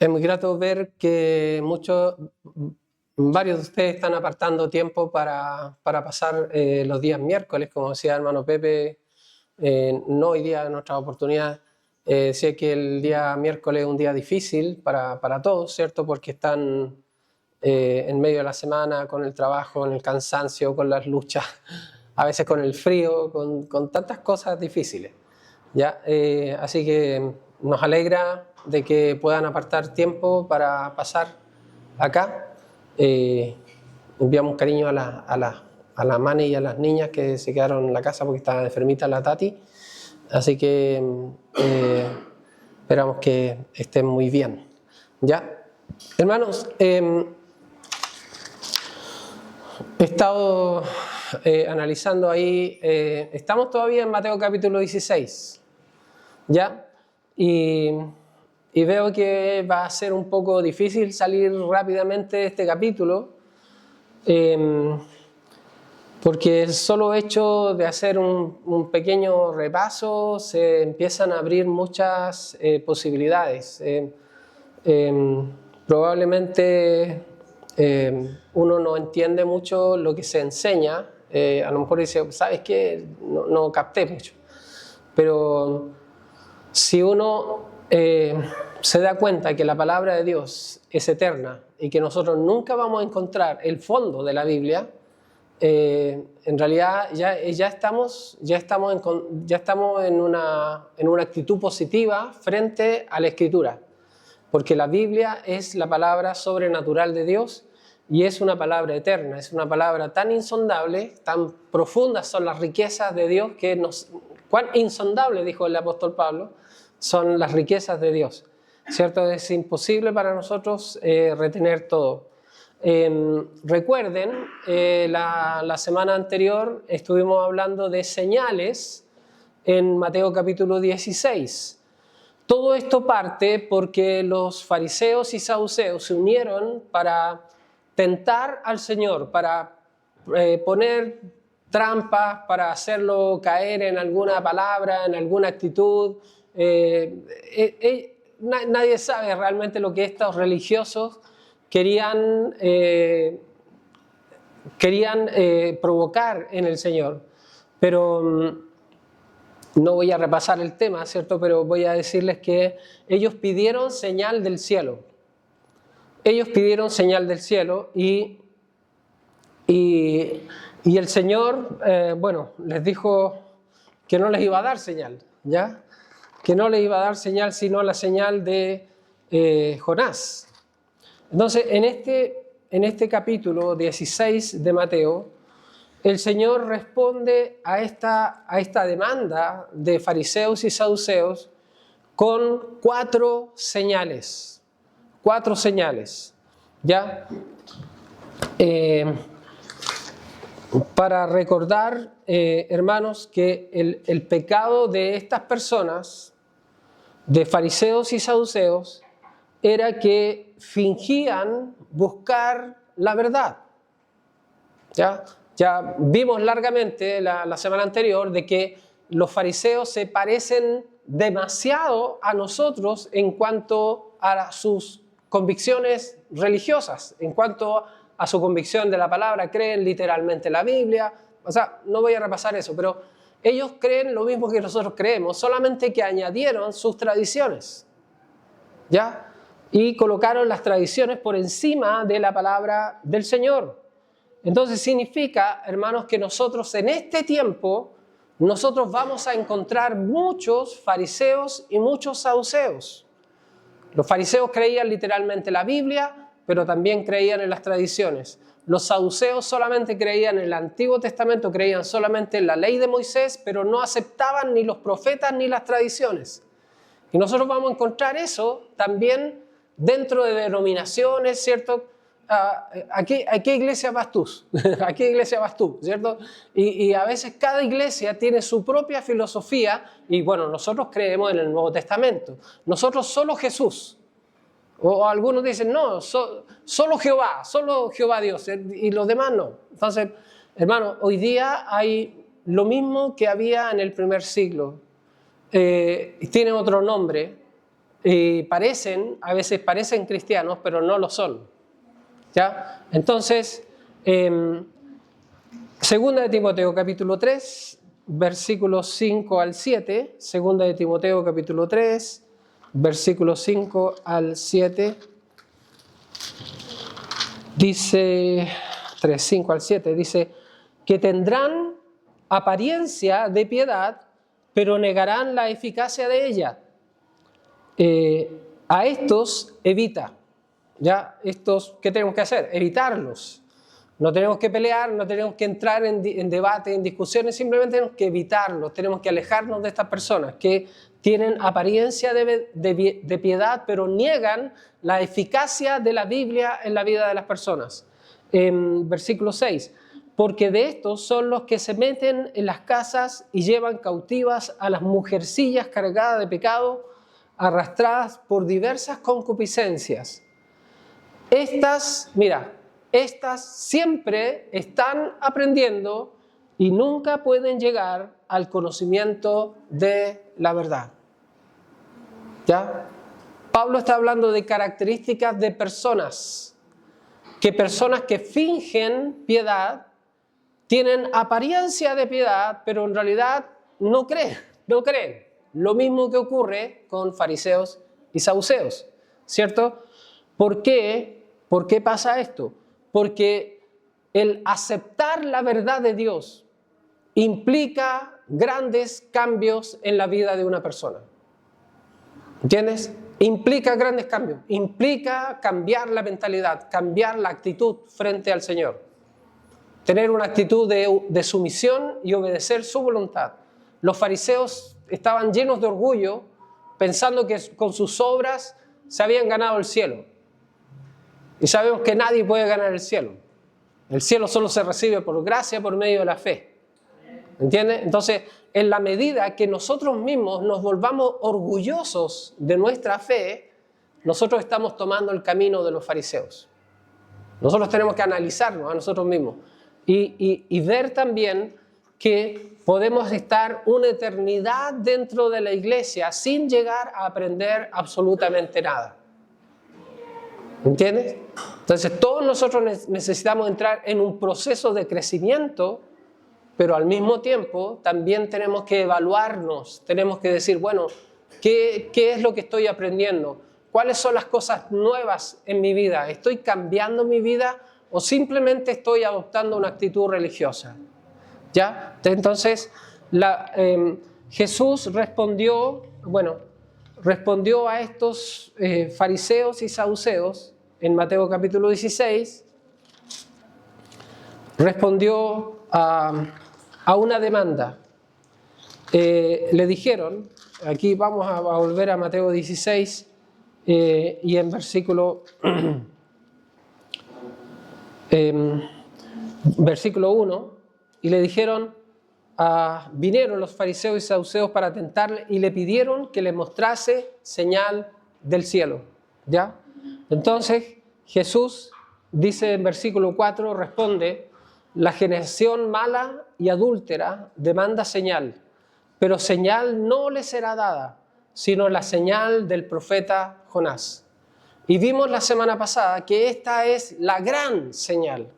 Es muy grato ver que varios de ustedes están apartando tiempo para pasar los días miércoles, como decía hermano Pepe, no hoy día en nuestra oportunidad. Sé que el día miércoles es un día difícil para todos, ¿cierto? Porque están en medio de la semana con el trabajo, con el cansancio, con las luchas, a veces con el frío, con tantas cosas difíciles, ¿ya? Así que nos alegra de que puedan apartar tiempo para pasar acá. Enviamos cariño a la Mani y a las niñas que se quedaron en la casa porque estaba enfermita la Tati. Así que esperamos que estén muy bien. ¿Ya? Hermanos, he estado analizando ahí, estamos todavía en Mateo capítulo 16, ¿ya? Y veo que va a ser un poco difícil salir rápidamente de este capítulo, porque el solo hecho de hacer un pequeño repaso se empiezan a abrir muchas posibilidades. Probablemente uno no entiende mucho lo que se enseña, a lo mejor dice, ¿sabes qué? No capté mucho. Pero si uno se da cuenta que la palabra de Dios es eterna y que nosotros nunca vamos a encontrar el fondo de la Biblia, en realidad ya estamos en una actitud positiva frente a la Escritura, porque la Biblia es la palabra sobrenatural de Dios y es una palabra eterna, es una palabra tan insondable, tan profundas son las riquezas de Dios cuán insondable, dijo el apóstol Pablo, son las riquezas de Dios, ¿cierto? Es imposible para nosotros retener todo. Recuerden, la semana anterior estuvimos hablando de señales en Mateo capítulo 16. Todo esto parte porque los fariseos y saduceos se unieron para tentar al Señor, para poner trampas, para hacerlo caer en alguna palabra, en alguna actitud. Nadie sabe realmente lo que estos religiosos querían provocar en el Señor. Pero no voy a repasar el tema, ¿cierto? Pero voy a decirles que ellos pidieron señal del cielo. Ellos pidieron señal del cielo y el Señor, les dijo que no les iba a dar señal, ¿ya? Que no les iba a dar señal sino la señal de Jonás. Entonces, en este capítulo 16 de Mateo, el Señor responde a esta demanda de fariseos y saduceos con 4 señales. 4 señales, ¿ya? Para recordar, hermanos, que el pecado de estas personas, de fariseos y saduceos, era que fingían buscar la verdad. Ya vimos largamente la semana anterior de que los fariseos se parecen demasiado a nosotros en cuanto a sus convicciones religiosas, en cuanto a su convicción de la palabra, creen literalmente la Biblia. O sea, no voy a repasar eso, pero ellos creen lo mismo que nosotros creemos, solamente que añadieron sus tradiciones, ¿ya? Y colocaron las tradiciones por encima de la palabra del Señor. Entonces significa, hermanos, que nosotros en este tiempo, nosotros vamos a encontrar muchos fariseos y muchos saduceos. Los fariseos creían literalmente la Biblia, pero también creían en las tradiciones. Los saduceos solamente creían en el Antiguo Testamento, creían solamente en la ley de Moisés, pero no aceptaban ni los profetas ni las tradiciones. Y nosotros vamos a encontrar eso también dentro de denominaciones, ¿cierto? ¿A qué iglesia vas tú? ¿A qué iglesia vas tú? ¿Cierto? Y a veces cada iglesia tiene su propia filosofía y bueno, nosotros creemos en el Nuevo Testamento. Nosotros solo Jesús. O algunos dicen, no, solo Jehová Dios y los demás no. Entonces, hermano, hoy día hay lo mismo que había en el primer siglo. Tiene otro nombre, a veces parecen cristianos, pero no lo son. ¿Ya? Entonces, segunda de Timoteo capítulo 3, versículos 5 al 7, segunda de Timoteo capítulo 3, versículos 5 al 7, dice, 3, 5 al 7, dice, que tendrán apariencia de piedad, pero negarán la eficacia de ella. A estos evita. ¿Ya? Estos, ¿qué tenemos que hacer? Evitarlos. No tenemos que pelear, no tenemos que entrar en debate, en discusiones, simplemente tenemos que evitarlos, tenemos que alejarnos de estas personas que tienen apariencia de piedad, pero niegan la eficacia de la Biblia en la vida de las personas. Versículo 6, porque de estos son los que se meten en las casas y llevan cautivas a las mujercillas cargadas de pecado, arrastradas por diversas concupiscencias. Estas siempre están aprendiendo y nunca pueden llegar al conocimiento de la verdad. ¿Ya? Pablo está hablando de características de personas que fingen piedad, tienen apariencia de piedad, pero en realidad no creen. Lo mismo que ocurre con fariseos y saduceos, ¿cierto? ¿Por qué? ¿Por qué pasa esto? Porque el aceptar la verdad de Dios implica grandes cambios en la vida de una persona. ¿Entiendes? Implica grandes cambios, implica cambiar la mentalidad, cambiar la actitud frente al Señor. Tener una actitud de sumisión y obedecer su voluntad. Los fariseos estaban llenos de orgullo, pensando que con sus obras se habían ganado el cielo. Y sabemos que nadie puede ganar el cielo. El cielo solo se recibe por gracia, por medio de la fe. ¿Entiendes? Entonces, en la medida que nosotros mismos nos volvamos orgullosos de nuestra fe, nosotros estamos tomando el camino de los fariseos. Nosotros tenemos que analizarnos a nosotros mismos y ver también que podemos estar una eternidad dentro de la iglesia sin llegar a aprender absolutamente nada. ¿Entiendes? Entonces todos nosotros necesitamos entrar en un proceso de crecimiento, pero al mismo tiempo también tenemos que evaluarnos, tenemos que decir, bueno, ¿qué es lo que estoy aprendiendo? ¿Cuáles son las cosas nuevas en mi vida? ¿Estoy cambiando mi vida o simplemente estoy adoptando una actitud religiosa? ¿Ya? Entonces, Jesús respondió a estos fariseos y saduceos en Mateo capítulo 16, respondió a una demanda. Le dijeron, aquí vamos a volver a Mateo 16 y en versículo 1, y le dijeron, vinieron los fariseos y saduceos para tentarle y le pidieron que le mostrase señal del cielo. ¿Ya? Entonces Jesús dice en versículo 4, responde, la generación mala y adúltera demanda señal, pero señal no le será dada, sino la señal del profeta Jonás. Y vimos la semana pasada que esta es la gran señal.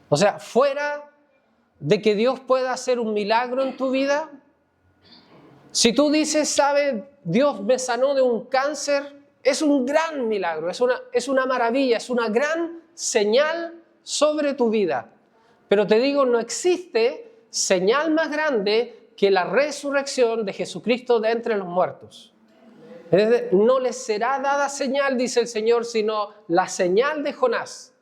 O sea, fuera de que Dios pueda hacer un milagro en tu vida, si tú dices, ¿sabe? Dios me sanó de un cáncer, es un gran milagro, es una maravilla, es una gran señal sobre tu vida. Pero te digo, no existe señal más grande que la resurrección de Jesucristo de entre los muertos. No les será dada señal, dice el Señor, sino la señal de Jonás.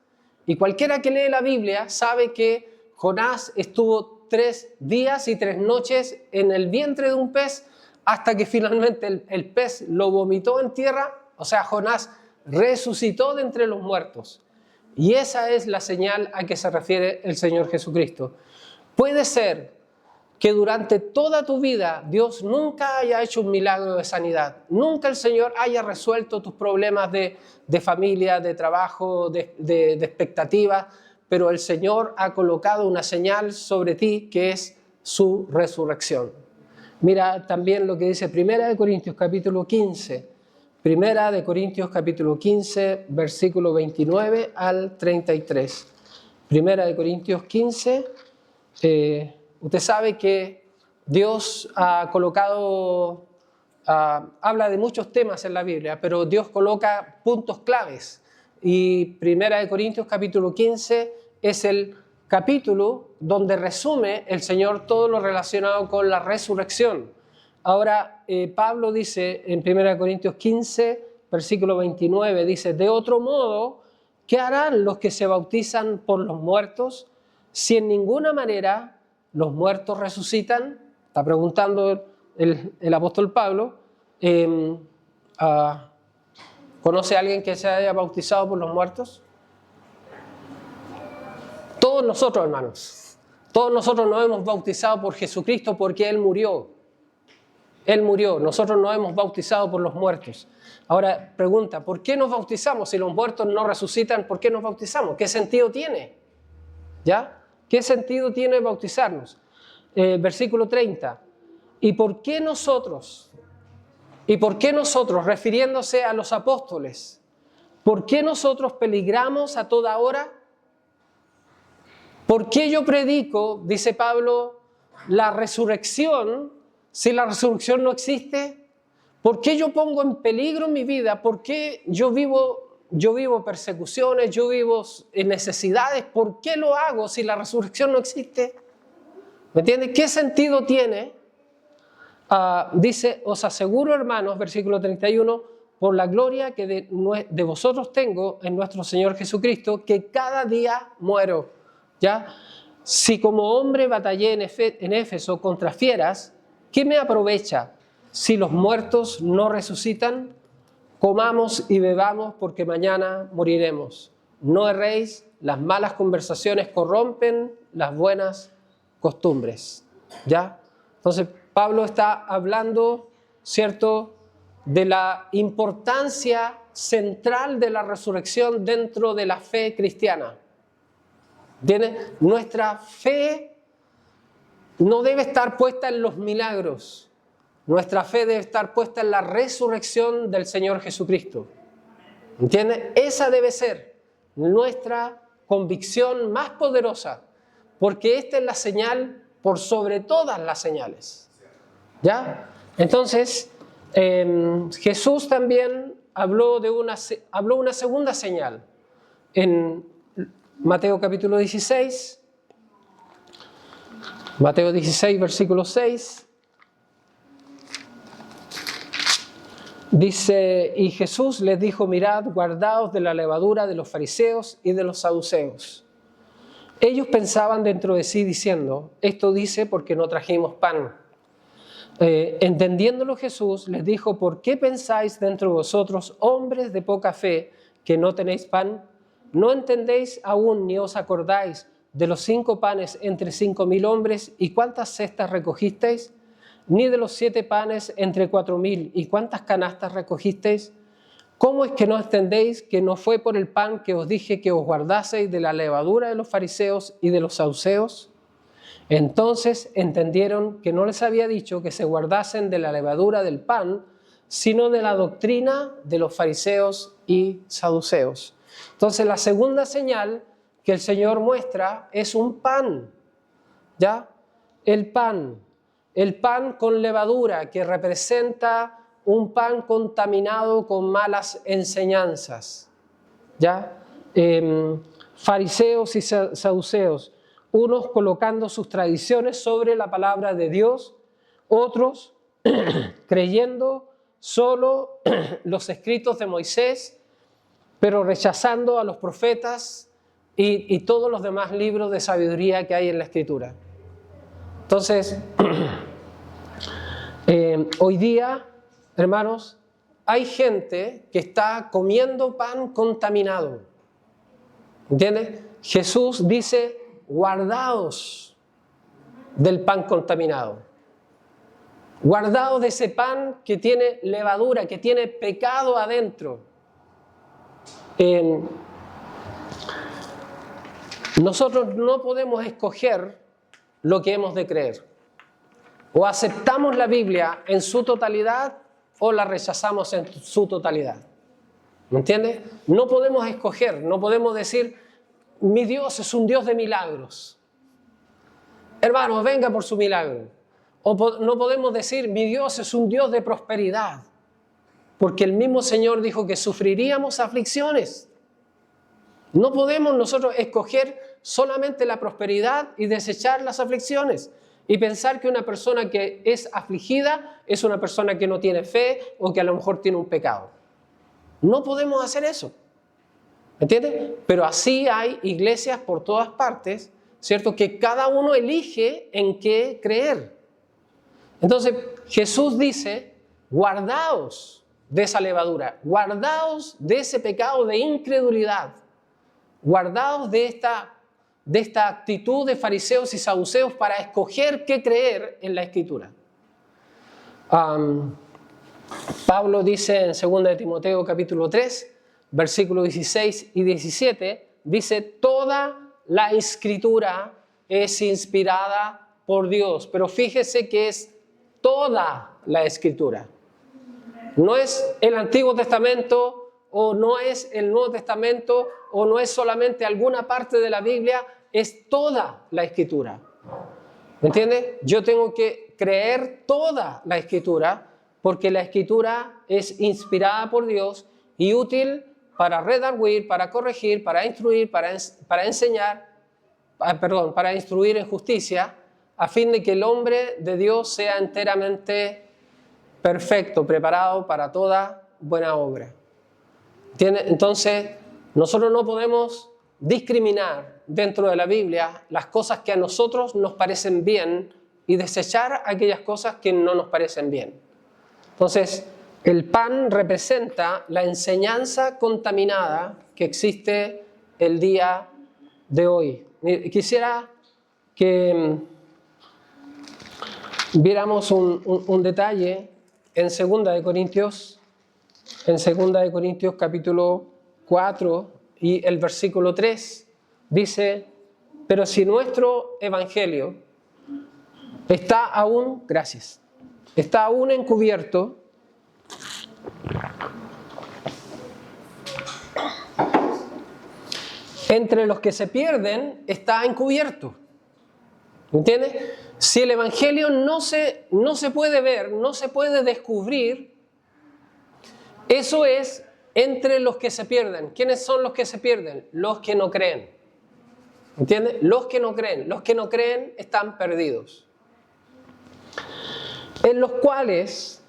Y cualquiera que lee la Biblia sabe que Jonás estuvo 3 días y 3 noches en el vientre de un pez hasta que finalmente el pez lo vomitó en tierra. O sea, Jonás resucitó de entre los muertos. Y esa es la señal a que se refiere el Señor Jesucristo. Puede ser que durante toda tu vida Dios nunca haya hecho un milagro de sanidad. Nunca el Señor haya resuelto tus problemas de familia, de trabajo, de expectativas. Pero el Señor ha colocado una señal sobre ti que es su resurrección. Mira también lo que dice 1 Corintios capítulo 15, Primera de Corintios capítulo 15, versículo 29 al 33. Primera de Corintios 15. Usted sabe que Dios ha colocado, habla de muchos temas en la Biblia, pero Dios coloca puntos claves. Y Primera de Corintios capítulo 15 es el capítulo donde resume el Señor todo lo relacionado con la resurrección. Ahora, Pablo dice en 1 Corintios 15, versículo 29, dice: de otro modo, ¿qué harán los que se bautizan por los muertos? Si en ninguna manera los muertos resucitan. Está preguntando el apóstol Pablo. ¿Conoce a alguien que se haya bautizado por los muertos? Todos nosotros, hermanos, todos nosotros nos hemos bautizado por Jesucristo porque Él murió. Él murió, nosotros nos hemos bautizado por los muertos. Ahora, pregunta, ¿por qué nos bautizamos? Si los muertos no resucitan, ¿por qué nos bautizamos? ¿Qué sentido tiene? ¿Ya? ¿Qué sentido tiene bautizarnos? Versículo 30. ¿Y por qué nosotros, refiriéndose a los apóstoles, por qué nosotros peligramos a toda hora? ¿Por qué yo predico, dice Pablo, la resurrección si la resurrección no existe? ¿Por qué yo pongo en peligro mi vida? ¿Por qué yo vivo persecuciones, yo vivo necesidades? ¿Por qué lo hago si la resurrección no existe? ¿Me entiendes? ¿Qué sentido tiene? Dice: os aseguro, hermanos, versículo 31, por la gloria que de vosotros tengo en nuestro Señor Jesucristo, que cada día muero. ¿Ya? Si como hombre batallé en Éfeso contra fieras, ¿qué me aprovecha si los muertos no resucitan? Comamos y bebamos porque mañana moriremos. No erréis, las malas conversaciones corrompen las buenas costumbres. ¿Ya? Entonces Pablo está hablando, ¿cierto?, de la importancia central de la resurrección dentro de la fe cristiana. ¿Entiendes? Nuestra fe no debe estar puesta en los milagros. Nuestra fe debe estar puesta en la resurrección del Señor Jesucristo. ¿Entiendes? Esa debe ser nuestra convicción más poderosa, porque esta es la señal por sobre todas las señales. ¿Ya? Entonces, Jesús también habló una segunda señal en Mateo capítulo 16. Mateo 16, versículo 6. Dice: y Jesús les dijo: mirad, guardaos de la levadura de los fariseos y de los saduceos. Ellos pensaban dentro de sí diciendo: esto dice porque no trajimos pan. Entendiéndolo Jesús les dijo: ¿por qué pensáis dentro de vosotros, hombres de poca fe, que no tenéis pan? ¿No entendéis aún ni os acordáis de los 5 panes entre 5.000 hombres y cuántas cestas recogisteis? ¿Ni de los 7 panes entre 4.000 y cuántas canastas recogisteis? ¿Cómo es que no entendéis que no fue por el pan que os dije que os guardaseis de la levadura de los fariseos y de los saduceos? Entonces entendieron que no les había dicho que se guardasen de la levadura del pan, sino de la doctrina de los fariseos y saduceos. Entonces la segunda señal que el Señor muestra es un pan, ¿ya? El pan con levadura, que representa un pan contaminado con malas enseñanzas, ¿ya? Fariseos y saduceos, unos colocando sus tradiciones sobre la palabra de Dios, otros creyendo solo los escritos de Moisés, pero rechazando a los profetas y todos los demás libros de sabiduría que hay en la Escritura. Entonces, hoy día, hermanos, hay gente que está comiendo pan contaminado. ¿Entiendes? Jesús dice: guardaos del pan contaminado. Guardaos de ese pan que tiene levadura, que tiene pecado adentro. Nosotros no podemos escoger lo que hemos de creer. O aceptamos la Biblia en su totalidad o la rechazamos en su totalidad. ¿Me entiendes? No podemos escoger, no podemos decir, mi Dios es un Dios de milagros. Hermanos, venga por su milagro. O no podemos decir, mi Dios es un Dios de prosperidad. Porque el mismo Señor dijo que sufriríamos aflicciones. No podemos nosotros escoger solamente la prosperidad y desechar las aflicciones. Y pensar que una persona que es afligida es una persona que no tiene fe o que a lo mejor tiene un pecado. No podemos hacer eso. ¿Me entiendes? Pero así hay iglesias por todas partes, ¿cierto? Que cada uno elige en qué creer. Entonces Jesús dice, guardaos de esa levadura, guardaos de ese pecado de incredulidad, guardaos de esta actitud de fariseos y saduceos para escoger qué creer en la Escritura. Pablo dice en 2 de Timoteo capítulo 3, versículos 16 y 17, dice, toda la Escritura es inspirada por Dios, pero fíjese que es toda la Escritura. No es el Antiguo Testamento o no es el Nuevo Testamento o no es solamente alguna parte de la Biblia, es toda la Escritura. ¿Me entiendes? Yo tengo que creer toda la Escritura porque la Escritura es inspirada por Dios y útil para redarguir, para corregir, para instruir, para enseñar, para instruir en justicia, a fin de que el hombre de Dios sea enteramente perfecto, preparado para toda buena obra. ¿Entiendes? Entonces, nosotros no podemos discriminar dentro de la Biblia las cosas que a nosotros nos parecen bien y desechar aquellas cosas que no nos parecen bien. Entonces, el pan representa la enseñanza contaminada que existe el día de hoy. Quisiera que viéramos un detalle en 2 de Corintios, capítulo 4 y el versículo 3, dice, pero si nuestro evangelio está aún encubierto, entre los que se pierden está encubierto. ¿Entiendes? Si el evangelio no se puede ver, no se puede descubrir, eso es entre los que se pierden. ¿Quiénes son los que se pierden? Los que no creen. ¿Entiendes? Los que no creen están perdidos. En los cuales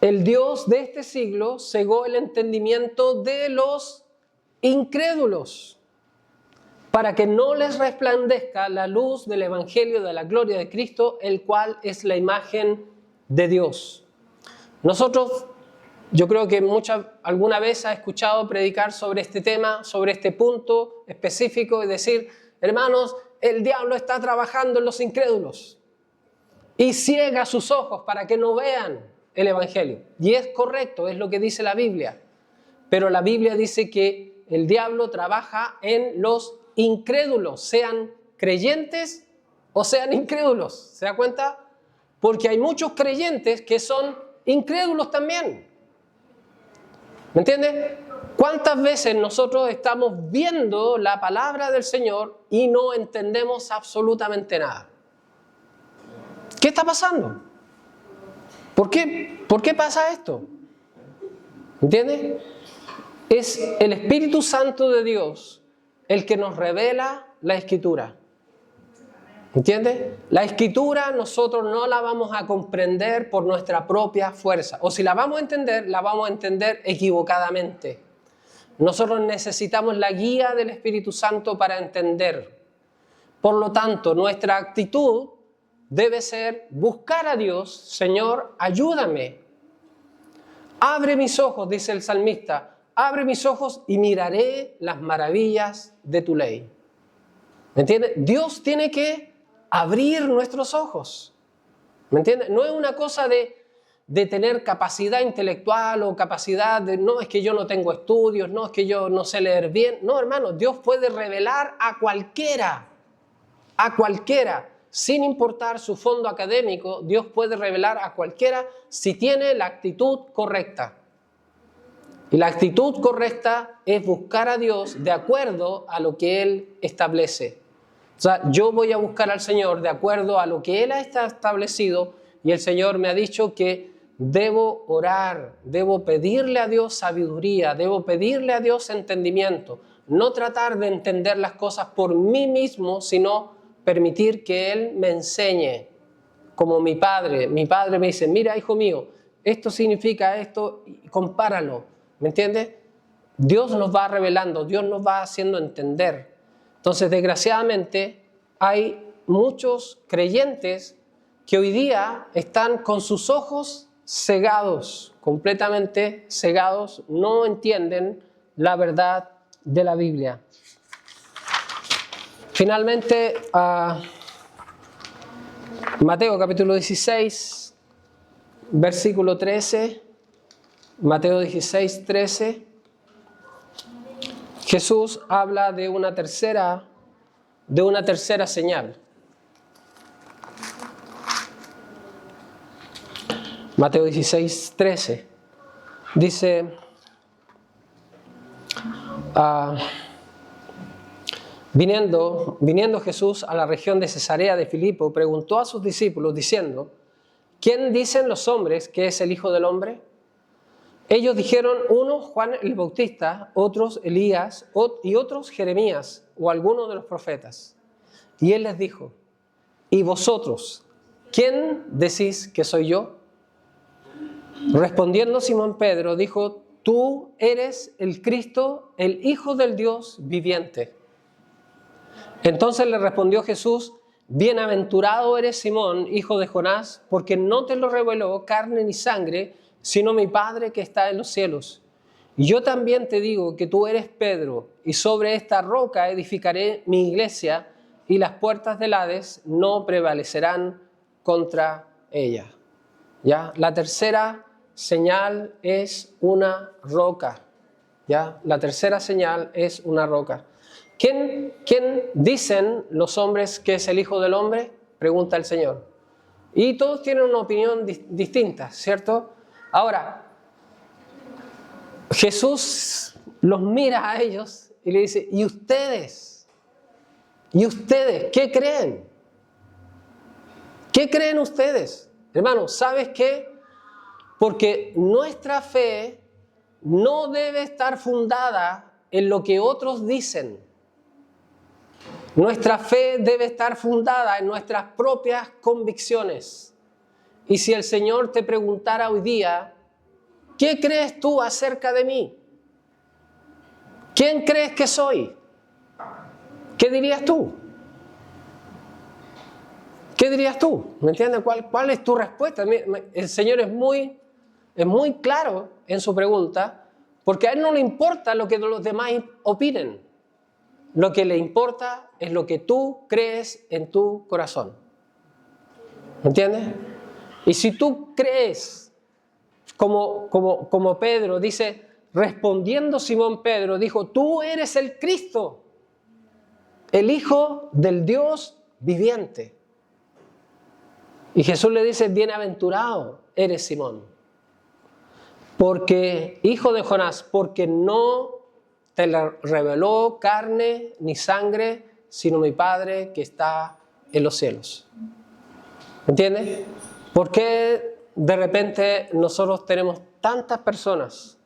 el Dios de este siglo cegó el entendimiento de los incrédulos, para que no les resplandezca la luz del evangelio de la gloria de Cristo, el cual es la imagen de Dios. Nosotros, yo creo que alguna vez ha escuchado predicar sobre este tema, sobre este punto específico, y decir, hermanos, el diablo está trabajando en los incrédulos y ciega sus ojos para que no vean el evangelio. Y es correcto, es lo que dice la Biblia. Pero la Biblia dice que el diablo trabaja en los incrédulos, sean creyentes o sean incrédulos. ¿Se da cuenta? Porque hay muchos creyentes que son incrédulos también. ¿Me entiendes? ¿Cuántas veces nosotros estamos viendo la palabra del Señor y no entendemos absolutamente nada? ¿Qué está pasando? ¿Por qué pasa esto? ¿Entiendes? Es el Espíritu Santo de Dios el que nos revela la Escritura. ¿Entiendes? La Escritura nosotros no la vamos a comprender por nuestra propia fuerza. O si la vamos a entender equivocadamente. Nosotros necesitamos la guía del Espíritu Santo para entender. Por lo tanto, nuestra actitud debe ser buscar a Dios. Señor, ayúdame. Abre mis ojos, dice el salmista. Abre mis ojos y miraré las maravillas de tu ley. ¿Me entiendes? Dios tiene que abrir nuestros ojos. ¿Me entiendes? No es una cosa de tener capacidad intelectual o capacidad de, no, es que yo no tengo estudios, no, es que yo no sé leer bien. No, hermano, Dios puede revelar a cualquiera. sin importar su fondo académico, Dios puede revelar a cualquiera si tiene la actitud correcta. Y la actitud correcta es buscar a Dios de acuerdo a lo que Él establece. O sea, yo voy a buscar al Señor de acuerdo a lo que Él ha establecido, y el Señor me ha dicho que debo orar, debo pedirle a Dios sabiduría, debo pedirle a Dios entendimiento. No tratar de entender las cosas por mí mismo, sino permitir que Él me enseñe. Como mi padre me dice, mira, hijo mío, esto significa esto, compáralo. ¿Me entiendes? Dios nos va revelando, Dios nos va haciendo entender. Entonces, desgraciadamente, hay muchos creyentes que hoy día están con sus ojos cegados, completamente cegados, no entienden la verdad de la Biblia. Finalmente, Mateo capítulo 16, versículo 13, Mateo 16, 13, Jesús habla de una tercera señal. Mateo 16, 13 dice, viniendo Jesús a la región de Cesarea de Filipo, preguntó a sus discípulos diciendo, ¿quién dicen los hombres que es el Hijo del Hombre? Ellos dijeron, unos Juan el Bautista, otros Elías y otros Jeremías o alguno de los profetas. Y él les dijo, ¿y vosotros, quién decís que soy yo? Respondiendo Simón Pedro dijo, tú eres el Cristo, el Hijo del Dios viviente. Entonces le respondió Jesús, bienaventurado eres Simón, hijo de Jonás, porque no te lo reveló carne ni sangre, sino mi Padre que está en los cielos. Y yo también te digo que tú eres Pedro, y sobre esta roca edificaré mi iglesia, y las puertas del Hades no prevalecerán contra ella. ¿Ya? La tercera señal es una roca. ¿Ya? La tercera señal es una roca. ¿Quién dicen los hombres que es el Hijo del Hombre? Pregunta el Señor. Y todos tienen una opinión distinta, ¿cierto? Ahora, Jesús los mira a ellos y le dice, ¿y ustedes? ¿Y ustedes qué creen? ¿Qué creen ustedes? Hermano, ¿sabes qué? Porque nuestra fe no debe estar fundada en lo que otros dicen. Nuestra fe debe estar fundada en nuestras propias convicciones. Y si el Señor te preguntara hoy día, ¿qué crees tú acerca de mí? ¿Quién crees que soy? ¿Qué dirías tú? ¿Qué dirías tú? ¿Me entiendes? ¿Cuál es tu respuesta? El Señor es muy claro en su pregunta, porque a Él no le importa lo que los demás opinen. Lo que le importa es lo que tú crees en tu corazón. ¿Me entiendes? Y si tú crees, como Pedro dice, respondiendo Simón Pedro, dijo, tú eres el Cristo, el Hijo del Dios viviente. Y Jesús le dice, bienaventurado eres Simón, porque hijo de Jonás, porque no te la reveló carne ni sangre, sino mi Padre que está en los cielos. ¿Entiendes? ¿Por qué de repente nosotros tenemos tantas personas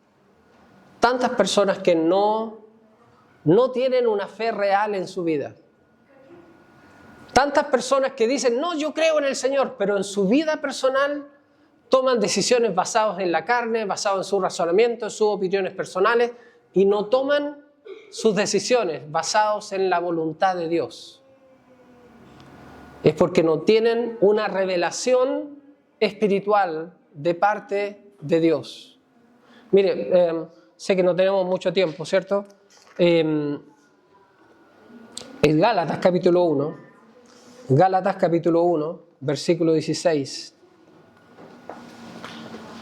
que no tienen una fe real en su vida? Tantas personas que dicen, no, yo creo en el Señor, pero en su vida personal toman decisiones basadas en la carne, basadas en su razonamiento, en sus opiniones personales, y no toman sus decisiones basadas en la voluntad de Dios. Es porque no tienen una revelación espiritual de parte de Dios. Mire, sé que no tenemos mucho tiempo, ¿cierto? En Gálatas capítulo 1, versículo 16.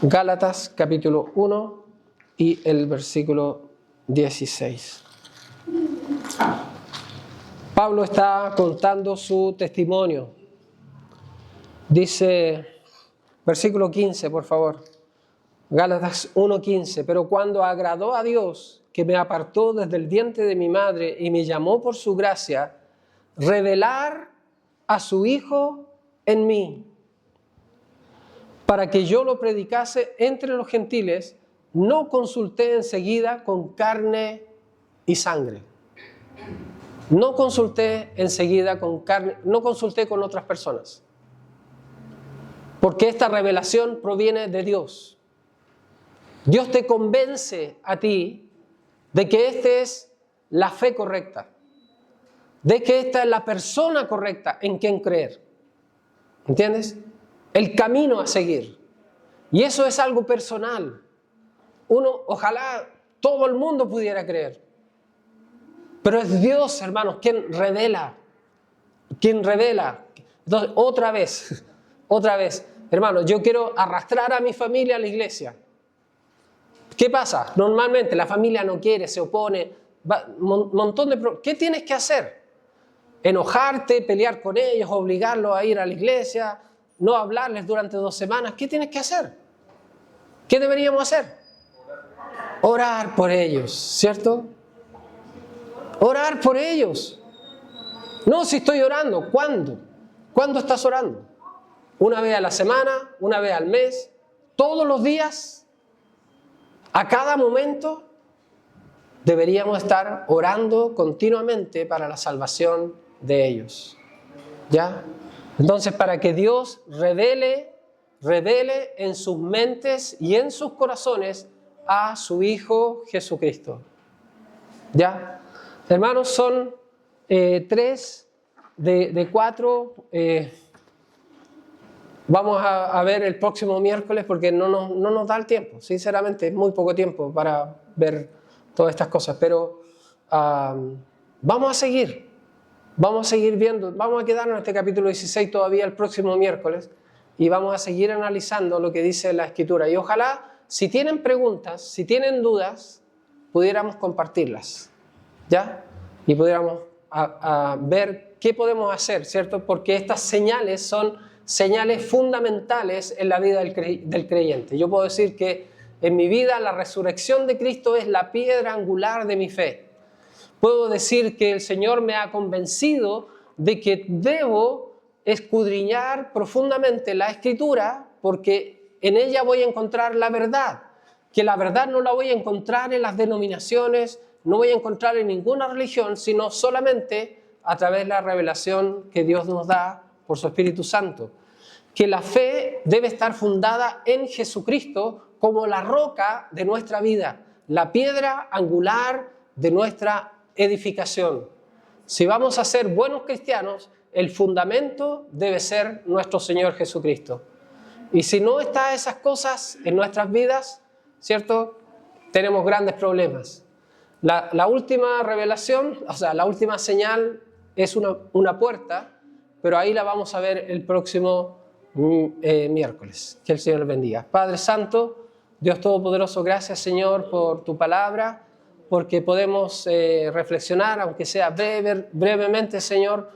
Gálatas capítulo 1 y el versículo 16. Pablo está contando su testimonio Dice, versículo 15, por favor. Gálatas 1:15. Pero cuando agradó a Dios, que me apartó desde el vientre de mi madre y me llamó por su gracia, revelar a su Hijo en mí, para que yo lo predicase entre los gentiles, no consulté enseguida con carne y sangre. No consulté enseguida con carne, no consulté con otras personas. Porque esta revelación proviene de Dios. Dios te convence a ti de que esta es la fe correcta, de que esta es la persona correcta en quien creer. ¿Entiendes? El camino a seguir. Y eso es algo personal. Ojalá todo el mundo pudiera creer. Pero es Dios, hermanos, quien revela. Quien revela. Entonces, otra vez, hermanos, yo quiero arrastrar a mi familia a la iglesia. ¿Qué pasa? Normalmente la familia no quiere, se opone, montón de problemas. ¿Qué tienes que hacer? Enojarte, pelear con ellos, obligarlos a ir a la iglesia, no hablarles durante 2 semanas. ¿Qué tienes que hacer? ¿Qué deberíamos hacer? Orar por ellos, ¿cierto? Orar por ellos. No, si estoy orando, ¿cuándo? ¿Cuándo estás orando? ¿Una vez a la semana? ¿Una vez al mes? ¿Todos los días? ¿A cada momento? Deberíamos estar orando continuamente para la salvación de ellos. ¿Ya? Entonces, para que Dios revele en sus mentes y en sus corazones a su Hijo Jesucristo. ¿Ya? Hermanos, son 3 de 4. Vamos a ver el próximo miércoles porque no nos da el tiempo. Sinceramente, es muy poco tiempo para ver todas estas cosas. Pero vamos a seguir viendo. Vamos a quedarnos en este capítulo 16 todavía el próximo miércoles y vamos a seguir analizando lo que dice la Escritura. Y ojalá, si tienen preguntas, si tienen dudas, pudiéramos compartirlas, ¿ya? Y pudiéramos ver qué podemos hacer, ¿cierto? Porque estas señales son señales fundamentales en la vida del creyente. Yo puedo decir que en mi vida la resurrección de Cristo es la piedra angular de mi fe. Puedo decir que el Señor me ha convencido de que debo escudriñar profundamente la Escritura porque en ella voy a encontrar la verdad, que la verdad no la voy a encontrar en las denominaciones, no voy a encontrar en ninguna religión, sino solamente a través de la revelación que Dios nos da por su Espíritu Santo. Que la fe debe estar fundada en Jesucristo como la roca de nuestra vida, la piedra angular de nuestra edificación. Si vamos a ser buenos cristianos, el fundamento debe ser nuestro Señor Jesucristo. Y si no están esas cosas en nuestras vidas, ¿cierto? Tenemos grandes problemas. La última revelación, o sea, la última señal es una puerta, pero ahí la vamos a ver el próximo miércoles. Que el Señor les bendiga. Padre Santo, Dios Todopoderoso, gracias, Señor, por tu palabra, porque podemos reflexionar, aunque sea brevemente, Señor,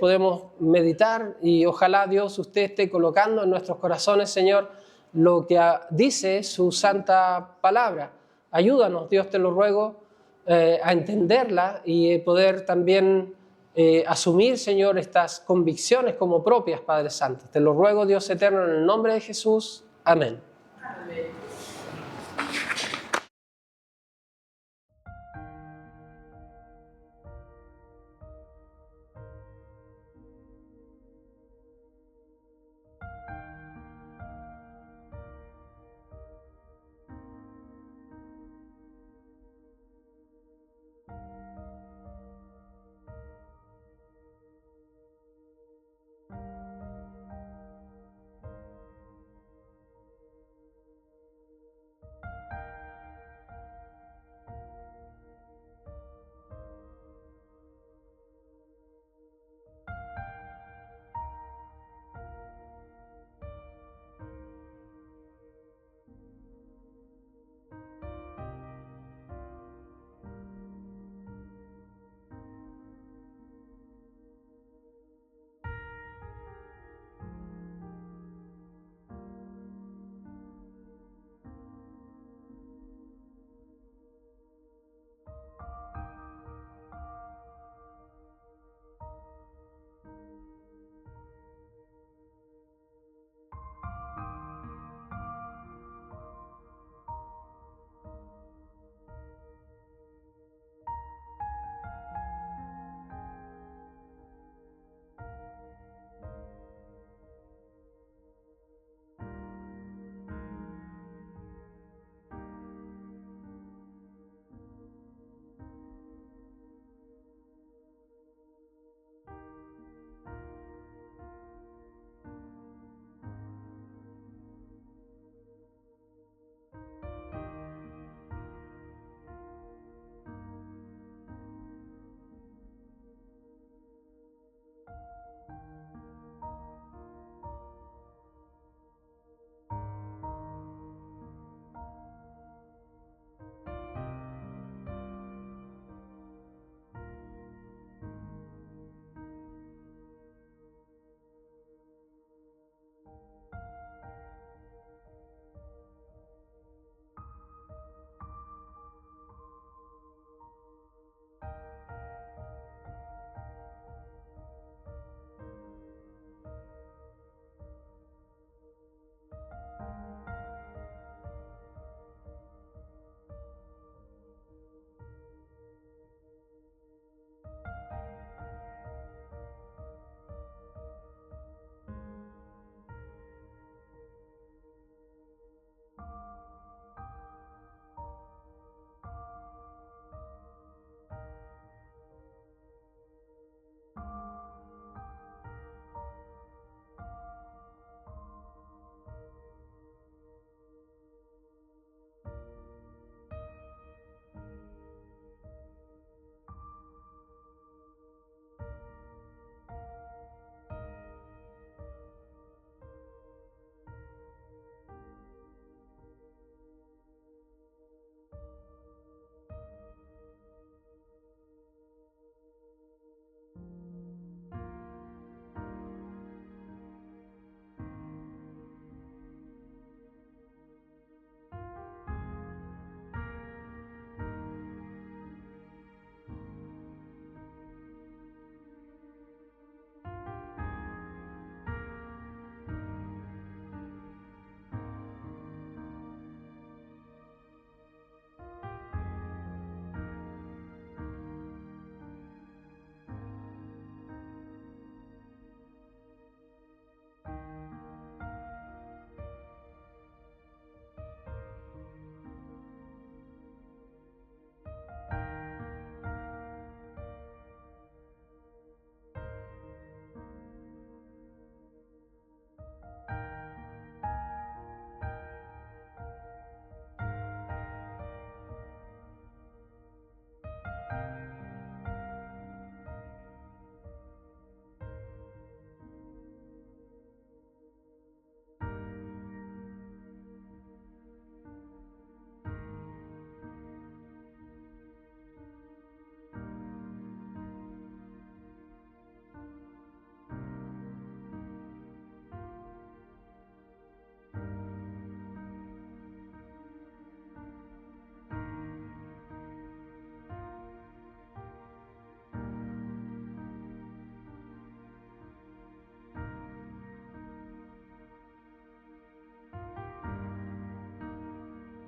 podemos meditar y ojalá, Dios, usted esté colocando en nuestros corazones, Señor, lo que dice su santa palabra. Ayúdanos, Dios, te lo ruego, a entenderla y poder también asumir, Señor, estas convicciones como propias, Padre Santo. Te lo ruego, Dios eterno, en el nombre de Jesús. Amén.